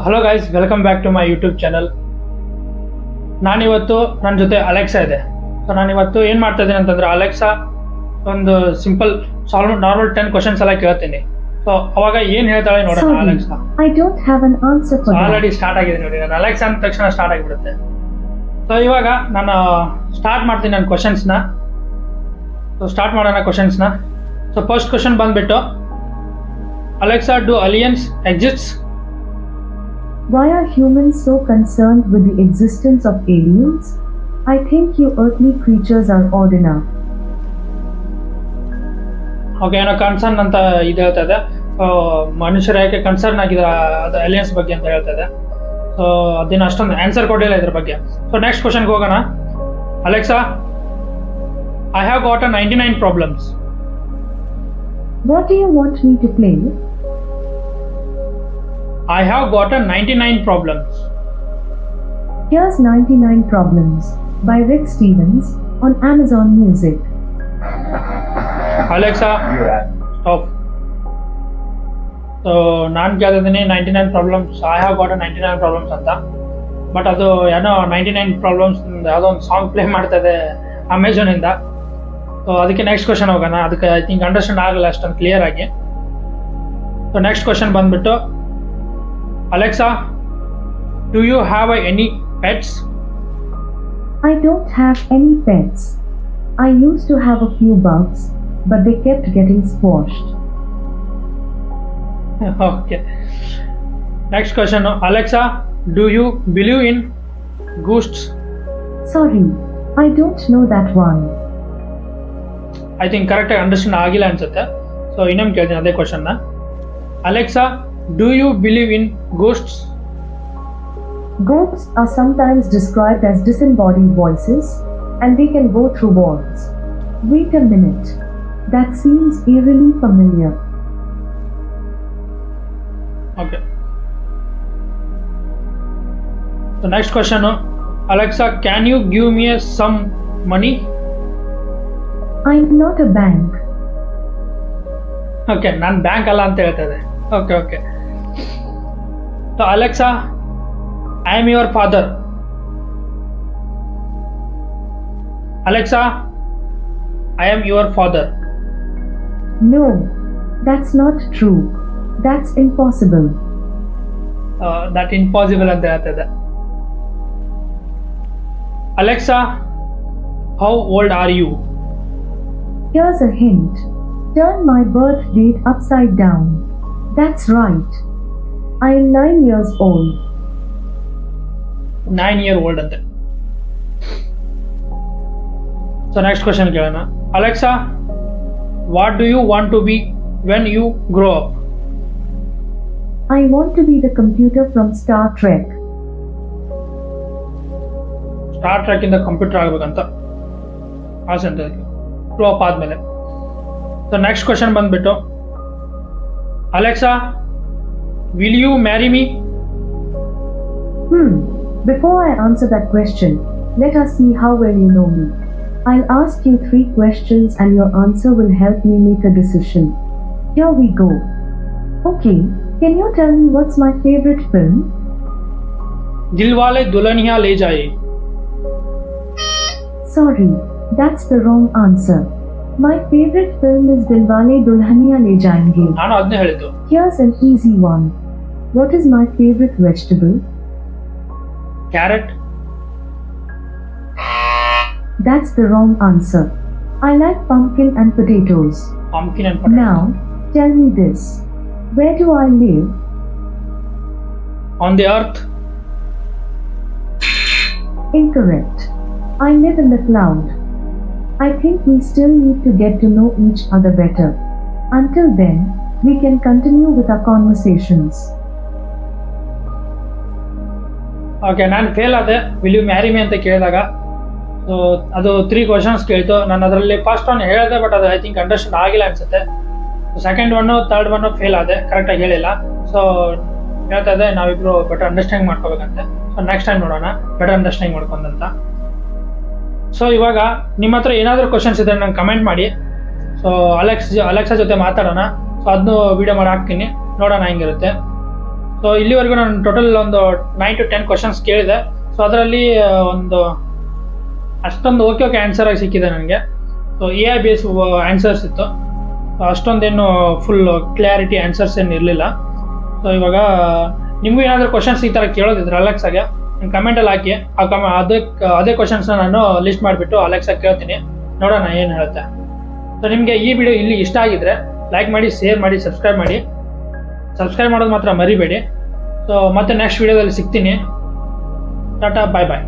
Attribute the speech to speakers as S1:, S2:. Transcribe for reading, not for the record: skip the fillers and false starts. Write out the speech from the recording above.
S1: Hello guys, welcome back to my YouTube channel. ನಾನಿವತ್ತು ನನ್ನ ಜೊತೆ ಅಲೆಕ್ಸಾ ಇದೆ. ಸೊ ನಾನಿವತ್ತು ಏನು ಮಾಡ್ತಾ ಇದ್ದೀನಿ ಅಂತಂದರೆ, ಅಲೆಕ್ಸಾ ಒಂದು ಸಿಂಪಲ್ ನಾರ್ಮಲ್ 10 ಕ್ವಶನ್ಸ್ ಎಲ್ಲ ಕೇಳ್ತೀನಿ. ಸೊ ಅವಾಗ ಏನು ಹೇಳ್ತಾಳೆ ನೋಡೋಣ. ಅಲೆಕ್ಸಾ ಆಲ್ರೆಡಿ ಸ್ಟಾರ್ಟ್ ಆಗಿದೆ ನೋಡಿ. ನಾನು ಅಲೆಕ್ಸಾ ಅಂದ ತಕ್ಷಣ ಸ್ಟಾರ್ಟ್ ಆಗಿಬಿಡುತ್ತೆ. ಸೊ ಇವಾಗ ನಾನು ಸ್ಟಾರ್ಟ್ ಮಾಡ್ತೀನಿ ನನ್ನ ಕ್ವಶನ್ಸ್ನ. ಸೊ ಸ್ಟಾರ್ಟ್ ಮಾಡೋಣ ಕ್ವಶನ್ಸ್ನ. ಸೊ ಫಸ್ಟ್ ಕ್ವಶನ್ ಬಂದುಬಿಟ್ಟು, Alexa, do alliance exists?
S2: Why are humans so concerned with the existence of aliens? I think you earthly creatures are odd enough.
S1: Okay, ಏನೋ concern ಅಂತ ಇದು ಹೇಳ್ತಾ ಇದೆ. ಮನುಷ್ಯರು ಯಾಕೆ ಕನ್ಸರ್ನ್ ಆಗಿದ್ದಾರೆ ಅದು ಅಲಿಯನ್ಸ್ ಬಗ್ಗೆ ಅಂತ ಹೇಳ್ತಾ ಇದೆ. ಸೊ ಅದೇನು ಅಷ್ಟೊಂದು ಆನ್ಸರ್ ಕೊಡಲಿಲ್ಲ ಇದ್ರ ಬಗ್ಗೆ. ಸೊ ನೆಕ್ಸ್ಟ್ ಕ್ವಶನ್ಗೆ ಹೋಗೋಣ. Alexa, I have got 99 problems.
S2: What do you want me to play?
S1: I have gotten 99 problems.
S2: Here's 99 Problems by Rick Stevens on Amazon Music.
S1: Alexa, stop. So ನಾನು ಕೇಳ್ತಿದ್ದೀನಿ 99 problems, I have got 99 problems ಅಂತ. But ಅದು ಏನೋ 99 problems ಯಾವುದೋ ಒಂದು song play ಮಾಡ್ತಾ ಇದೆ ಅಮೆಝಾನಿಂದ. So ಅದಕ್ಕೆ next question ಹೋಗೋಣ. ಅದಕ್ಕೆ ಐ ಥಿಂಕ್ ಅಂಡರ್ಸ್ಟ್ಯಾಂಡ್ ಆಗಲ್ಲ ಅಷ್ಟೊಂದು ಕ್ಲಿಯರ್ ಆಗಿ. ಸೊ ನೆಕ್ಸ್ಟ್ ಕ್ವಶನ್ ಬಂದ್ಬಿಟ್ಟು, Alexa, do you have any pets?
S2: I don't have any pets. I used to have a few bugs, but they kept getting squashed.
S1: Okay. Next question. Alexa, do you believe in ghosts?
S2: Sorry, I don't know that one.
S1: I think correct ಆಗಿ understand ಆಗಿಲ್ಲ ಅನ್ಸುತ್ತೆ. So ಇನ್ನೊಮ್ಮೆ ಕೇಳ್ತೀನಿ ಅದೇ ಕ್ವಶನ್ನ. Alexa, do you believe in ghosts?
S2: Ghosts are sometimes described as disembodied voices, and they can go through walls. Wait a minute. That seems eerily familiar.
S1: Okay. So next question. Alexa, can you give me some money?
S2: I'm not a bank.
S1: Okay, ನಾನು bank ಅಲ್ಲ ಅಂತ ಹೇಳ್ತಾ ಇದೆ. Okay. So Alexa, I am your father. Alexa, I am your father.
S2: No, that's not true. That's impossible.
S1: That impossible ಅಂತ ಹೇಳ್ತಾ ಇದೆ. Alexa, how old are you?
S2: Here's a hint. Turn my birth date upside down. That's right. I am 9 years old.
S1: 9-year-old ante. So next question ಕೇಳೋಣ. Alexa, what do you want to be when you grow up?
S2: I want to be the computer from Star Trek.
S1: Star Trek ಇಂದ computer ಆಗಬೇಕಂತ ಆಸೆ ಅಂತ grow up ಆದಮೇಲೆ. So next question ಬಂದ್ಬಿಟ್ಟು, Alexa, will you marry me?
S2: Before I answer that question, let us see how well you know me. I'll ask you 3 questions and your answer will help me make a decision. Here we go. Okay, can you tell me what's my favorite film?
S1: Dilwale Dulhaniya Le Jaye.
S2: Sorry, that's the wrong answer. My favorite film is Dilwale Dulhaniya Le Jayenge.
S1: ನಾನು ಅದನ್ನೇ ಹೇಳಿದ್ದು.
S2: Here's an easy one. What is my favorite vegetable?
S1: Carrot.
S2: That's the wrong answer. I like pumpkin and potatoes.
S1: Pumpkin and potato.
S2: Now, tell me this. Where do I live?
S1: On the earth.
S2: Incorrect. I live in the cloud. I think we still need to get to know each other better. Until then, we can continue with our conversations.
S1: Okay, ನಾನು fail ಆದೆ. Will you marry me ಅಂತ ಕೇಳಿದಾಗ. So ಅದು 3 questions ಕೇಳ್ತು. ನಾನು ಅದರಲ್ಲಿ first one ಹೇಳಿದೆ, but ಅದು ಐ ಥಿಂಕ್ ಅಂಡರ್ಸ್ಟ್ಯಾಂಡ್ ಆಗಿಲ್ಲ ಅನ್ಸುತ್ತೆ. ಸೆಕೆಂಡ್ ಒನ್ನು ಥರ್ಡ್ ಒನ್ನು ಫೇಲ್ ಆದೆ, ಕರೆಕ್ಟಾಗಿ ಹೇಳಿಲ್ಲ. ಸೊ ಹೇಳ್ತಾ ಇದೆ ನಾವಿಬ್ರು ಬೆಟರ್ ಅಂಡರ್ಸ್ಟ್ಯಾಂಡ್ ಮಾಡ್ಕೋಬೇಕಂತೆ. ಸೊ ನೆಕ್ಸ್ಟ್ ಟೈಮ್ ನೋಡೋಣ ಬೆಟರ್ ಅಂಡರ್ಸ್ಟ್ಯಾಂಡ್ ಮಾಡ್ಕೊಂಡಂತ. ಸೊ ಇವಾಗ ನಿಮ್ಮ ಹತ್ರ ಏನಾದರೂ ಕ್ವಶನ್ಸ್ ಇದ್ದರೆ ನಂಗೆ ಕಮೆಂಟ್ ಮಾಡಿ. ಸೊ ಅಲೆಕ್ಸಾ ಜೊತೆ ಮಾತಾಡೋಣ. ಸೊ ಅದನ್ನು ವೀಡಿಯೋ ಮಾಡಿ ಹಾಕ್ತೀನಿ, ನೋಡೋಣ ಹೆಂಗಿರುತ್ತೆ. ಸೊ ಇಲ್ಲಿವರೆಗೂ ನಾನು ಟೋಟಲ್ ಒಂದು 9 to 10 ಕ್ವಶನ್ಸ್ ಕೇಳಿದೆ. ಸೊ ಅದರಲ್ಲಿ ಒಂದು ಅಷ್ಟೊಂದು ಓಕೆ ಆನ್ಸರ್ ಆಗಿ ಸಿಕ್ಕಿದೆ ನನಗೆ. ಸೊ AI ಬೇಸ್ ಆನ್ಸರ್ಸ್ ಇತ್ತು. ಸೊ ಅಷ್ಟೊಂದೇನು ಫುಲ್ ಕ್ಲಾರಿಟಿ ಆನ್ಸರ್ಸ್ ಏನು ಇರಲಿಲ್ಲ. ಸೊ ಇವಾಗ ನಿಮಗೂ ಏನಾದರೂ ಕ್ವಶನ್ಸ್ ಈ ಥರ ಕೇಳೋದಿದ್ರೆ ಅಲೆಕ್ಸಾಗೆ ಕಮೆಂಟಲ್ಲಿ ಹಾಕಿ. ಅದೇ ಕ್ವಶನ್ಸ್ನ ನಾನು ಲಿಸ್ಟ್ ಮಾಡಿಬಿಟ್ಟು ಅಲೆಕ್ಸಾಗೆ ಕೇಳ್ತೀನಿ, ನೋಡೋಣ ಏನು ಹೇಳುತ್ತೆ. ಸೊ ನಿಮಗೆ ಈ ವಿಡಿಯೋ ಇಲ್ಲಿ ಇಷ್ಟ ಆಗಿದ್ರೆ ಲೈಕ್ ಮಾಡಿ, ಶೇರ್ ಮಾಡಿ, ಸಬ್ಸ್ಕ್ರೈಬ್ ಮಾಡಿ. ಸಬ್ಸ್ಕ್ರೈಬ್ ಮಾಡೋದು ಮಾತ್ರ ಮರಿಬೇಡಿ. ಸೊ ಮತ್ತೆ ನೆಕ್ಸ್ಟ್ ವಿಡಿಯೋದಲ್ಲಿ ಸಿಗ್ತೀನಿ. ಟಾಟಾ, ಬಾಯ್ ಬಾಯ್.